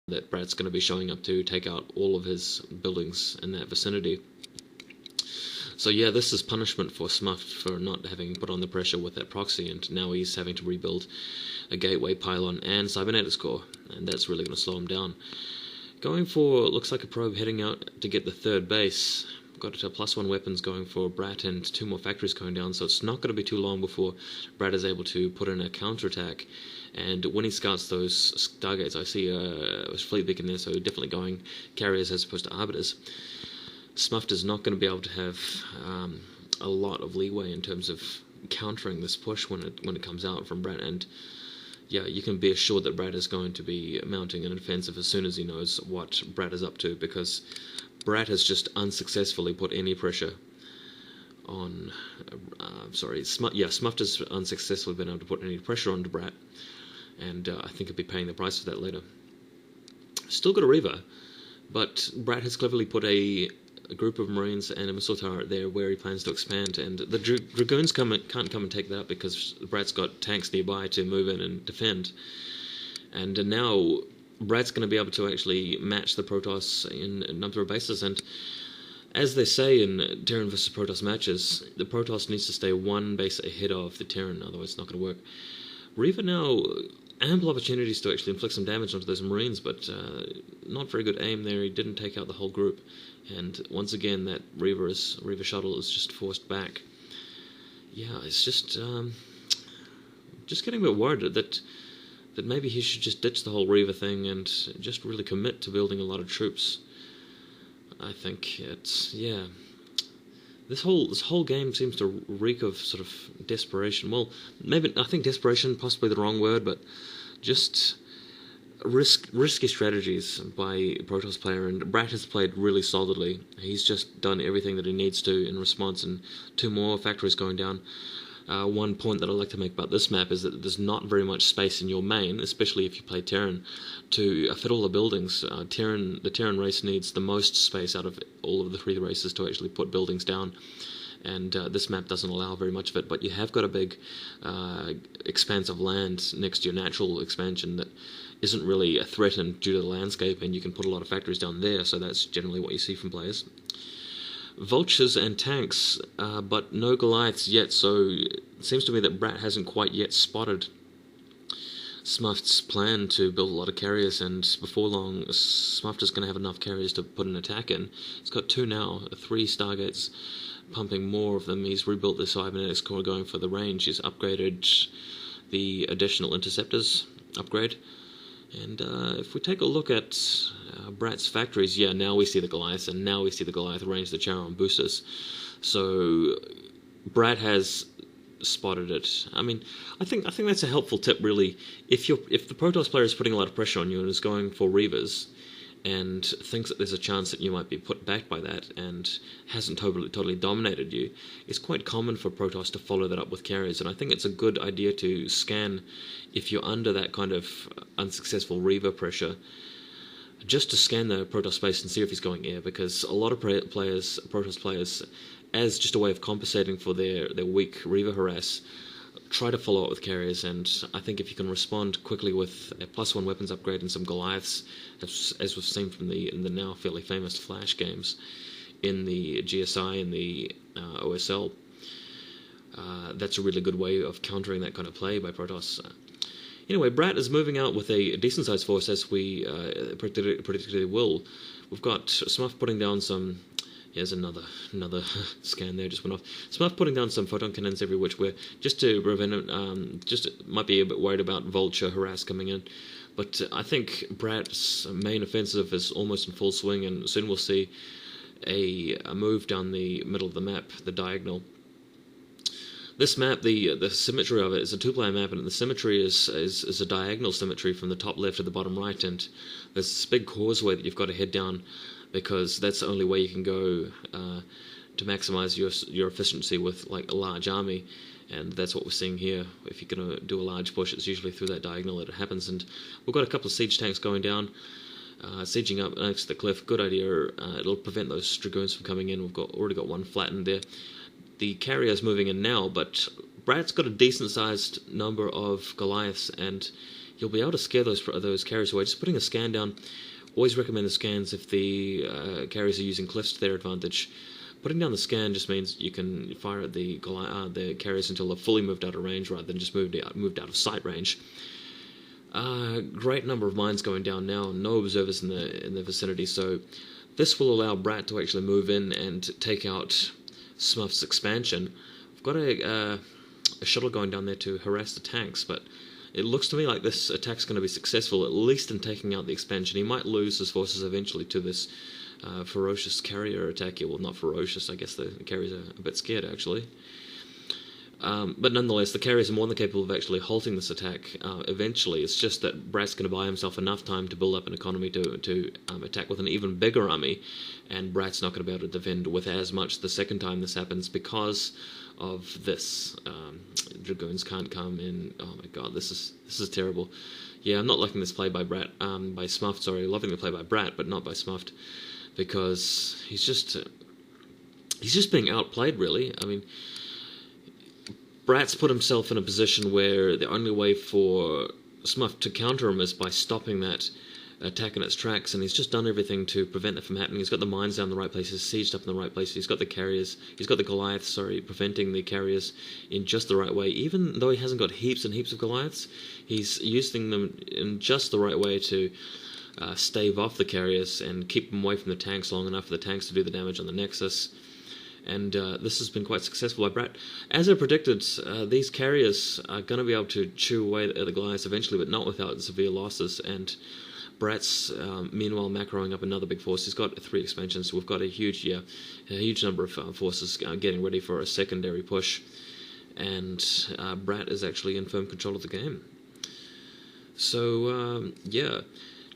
that Brad's going to be showing up to take out all of his buildings in that vicinity. So yeah, this is punishment for Smuft for not having put on the pressure with that proxy, and now he's having to rebuild a gateway pylon and cybernetics core, and that's really going to slow him down. Going for, looks like a probe heading out to get the third base. Got +1 weapons going for Brat and 2 more factories going down, so it's not going to be too long before Brat is able to put in a counterattack. And when he scouts those stargates, I see a fleet beacon there, so definitely going carriers as opposed to arbiters. Smuft is not going to be able to have a lot of leeway in terms of countering this push when it comes out from Brat, and yeah, you can be assured that Brat is going to be mounting an offensive as soon as he knows what Brat is up to, because Brat has just unsuccessfully put any pressure on... Smuft has unsuccessfully been able to put any pressure onto Brat, and I think he'll be paying the price for that later. Still got a Reaver, but Brat has cleverly put a group of Marines and a missile turret there where he plans to expand, and the Dragoons can't come and take that up because Brat's got tanks nearby to move in and defend. And now Brat's going to be able to actually match the Protoss in a number of bases, and as they say in Terran vs Protoss matches, the Protoss needs to stay 1 base ahead of the Terran, otherwise it's not going to work. Reaver now, ample opportunities to actually inflict some damage onto those Marines, but not very good aim there. He didn't take out the whole group, and once again that Reaver shuttle is just forced back. Yeah, it's just getting a bit worried that maybe he should just ditch the whole Reaver thing and just really commit to building a lot of troops. I think it's, yeah, this whole game seems to reek of sort of desperation. Well, maybe, I think desperation possibly the wrong word, but just risky strategies by Protoss player, and Brat has played really solidly. He's just done everything that he needs to in response, and 2 more factories going down. One point that I like to make about this map is that there's not very much space in your main, especially if you play Terran, to fit all the buildings. The Terran race needs the most space out of all of the 3 races to actually put buildings down, and this map doesn't allow very much of it, but you have got a big expanse of land next to your natural expansion that isn't really threatened due to the landscape, and you can put a lot of factories down there, so that's generally what you see from players. Vultures and tanks, but no Goliaths yet, so it seems to me that Brat hasn't quite yet spotted Smuft's plan to build a lot of carriers, and before long Smuft is going to have enough carriers to put an attack in. He's got 2 now, 3 Stargates, pumping more of them. He's rebuilt the cybernetics core going for the range. He's upgraded the additional interceptors upgrade. And if we take a look at Brat's factories, yeah, now we see the Goliaths, and now we see the Goliath range the Charon boosters. So Brat has spotted it. I mean, I think that's a helpful tip, really. If the Protoss player is putting a lot of pressure on you and is going for Reavers, and thinks that there's a chance that you might be put back by that and hasn't totally dominated you, it's quite common for Protoss to follow that up with carriers, and I think it's a good idea to scan if you're under that kind of unsuccessful Reaver pressure, just to scan the Protoss space and see if he's going air, because a lot of Protoss players, as just a way of compensating for their weak Reaver harass, try to follow up with carriers, and I think if you can respond quickly with a +1 weapons upgrade and some Goliaths, as we've seen from the now fairly famous Flash games in the GSI and the OSL, that's a really good way of countering that kind of play by Protoss. Anyway, Brat is moving out with a decent-sized force, as we predicted it will. We've got Smuft putting down some... Here's another scan there, just went off. Smuft putting down some photon cannons every which way, just to prevent it. Just might be a bit worried about Vulture harass coming in, but I think Brat's main offensive is almost in full swing, and soon we'll see a move down the middle of the map, the diagonal. This map, the symmetry of it is a 2-player map, and the symmetry is a diagonal symmetry from the top left to the bottom right, and there's this big causeway that you've got to head down, because that's the only way you can go to maximize your efficiency with like a large army, and that's what we're seeing here. If you're going to do a large push, it's usually through that diagonal that it happens, and we've got a couple of siege tanks going down, sieging up next to the cliff. Good idea. It'll prevent those Dragoons from coming in. We've already got one flattened there. The carrier's moving in now, but Brat's got a decent-sized number of Goliaths, and you'll be able to scare those carriers away. Just putting a scan down. Always recommend the scans if the carriers are using cliffs to their advantage. Putting down the scan just means you can fire at the carriers until they're fully moved out of range, rather than just moved out of sight range. Great number of mines going down now. No observers in the vicinity, so this will allow BRAT to actually move in and take out Smuft's expansion. I've got a shuttle going down there to harass the tanks, but it looks to me like this attack's going to be successful, at least in taking out the expansion. He might lose his forces eventually to this ferocious carrier attack. Well, not ferocious, I guess the carriers are a bit scared, actually. But nonetheless, the carriers are more than capable of actually halting this attack eventually. It's just that BRAT's going to buy himself enough time to build up an economy to attack with an even bigger army, and BRAT's not going to be able to defend with as much the second time this happens because of this. Dragoons can't come in. Oh my god, this is terrible. Yeah, I'm not liking this play by Smuft. Sorry, loving the play by BRAT, but not by Smuft, because he's just being outplayed, really. I mean, BRAT's put himself in a position where the only way for Smuft to counter him is by stopping that attack in its tracks, and he's just done everything to prevent that from happening. He's got the mines down in the right places, sieged up in the right places. He's got the Goliaths, preventing the carriers in just the right way. Even though he hasn't got heaps and heaps of Goliaths, he's using them in just the right way to stave off the carriers and keep them away from the tanks long enough for the tanks to do the damage on the Nexus. And this has been quite successful by BRAT. As I predicted, these carriers are going to be able to chew away at the Goliaths eventually, but not without severe losses. And BRAT's meanwhile macroing up another big force. He's got 3 expansions. So we've got a huge number of forces getting ready for a secondary push. And BRAT is actually in firm control of the game. So, yeah.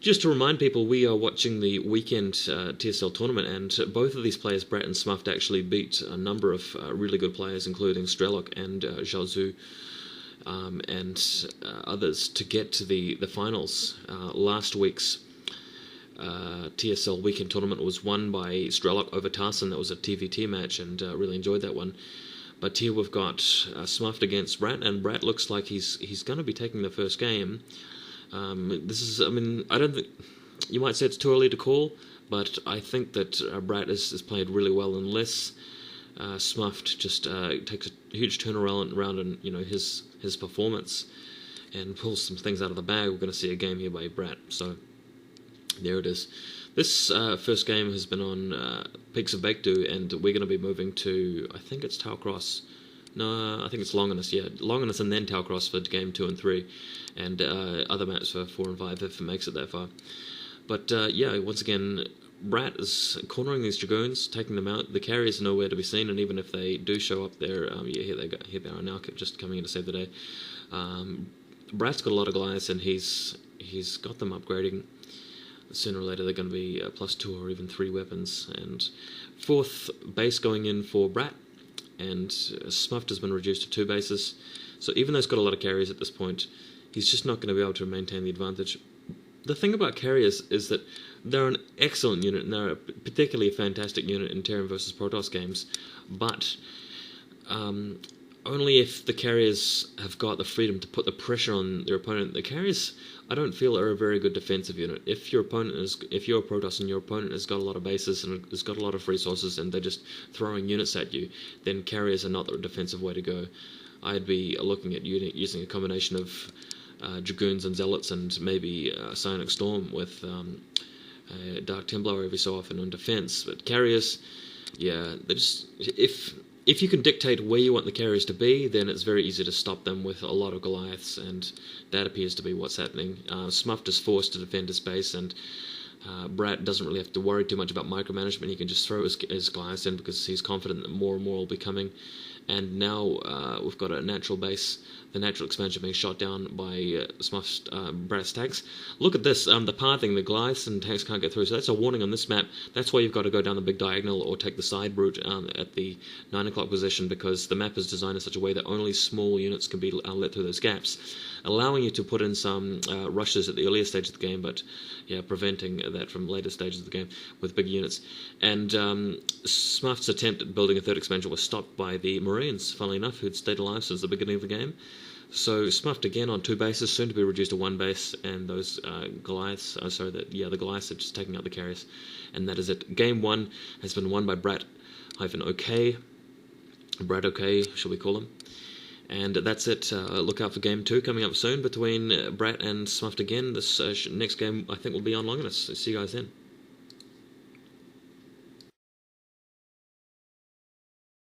Just to remind people, we are watching the weekend TSL tournament, and both of these players, BRAT and Smuft, actually beat a number of really good players, including Strelok and Zhaozu, and others, to get to the finals. Last week's TSL weekend tournament was won by Strelok over Tarson. That was a TVT match, and really enjoyed that one. But here we've got Smuft against BRAT, and BRAT looks like he's going to be taking the first game. I don't think, you might say it's too early to call, but I think that BRAT has played really well, unless Smuft just takes a huge turnaround in his performance and pulls some things out of the bag. We're going to see a game here by BRAT. So there it is. This first game has been on Peaks of Baekdu, and we're going to be moving to, I think it's Tau Cross. No, I think it's Longinus, Longinus and then Tau Cross for game 2 and 3, and other maps for 4 and 5 if it makes it that far. But once again, BRAT is cornering these Dragoons, taking them out. The carriers are nowhere to be seen, and even if they do show up there, here they are now, just coming in to save the day. BRAT's got a lot of Goliaths, and he's got them upgrading. Sooner or later they're going to be +2 or even 3 weapons. And 4th base going in for BRAT, and Smuft has been reduced to 2 bases. So even though he's got a lot of carriers at this point, he's just not going to be able to maintain the advantage. The thing about carriers is that they're an excellent unit, and they're a particularly fantastic unit in Terran versus Protoss games, but only if the carriers have got the freedom to put the pressure on their opponent. The carriers, I don't feel, are a very good defensive unit. If you're a Protoss and your opponent has got a lot of bases and has got a lot of resources and they're just throwing units at you, then carriers are not the defensive way to go. I'd be looking at using a combination of Dragoons and Zealots, and maybe Psionic Storm with Dark Templar every so often on defense. But carriers, they're just, if you can dictate where you want the carriers to be, then it's very easy to stop them with a lot of Goliaths, and that appears to be what's happening. Smuft is forced to defend his base, and BRAT doesn't really have to worry too much about micromanagement. He can just throw his Goliaths in because he's confident that more and more will be coming. And now we've got a natural base, the natural expansion being shot down by BRAT's tanks. Look at this, the pathing, the Goliaths and tanks can't get through, so that's a warning on this map. That's why you've got to go down the big diagonal or take the side route at the 9 o'clock position, because the map is designed in such a way that only small units can be let through those gaps, allowing you to put in some rushes at the earlier stage of the game, but preventing that from later stages of the game with big units. And Smuft's attempt at building a 3rd expansion was stopped by the Marines, funnily enough, who'd stayed alive since the beginning of the game. So Smuft again on 2 bases, soon to be reduced to 1 base, and those Goliaths, the Goliaths are just taking out the carriers, and that is it. Game 1 has been won by BRAT-OK, BRAT-OK, shall we call them? And that's it. Look out for Game 2 coming up soon between Brat and Smuft again. This next game I think will be on Longinus. So see you guys then.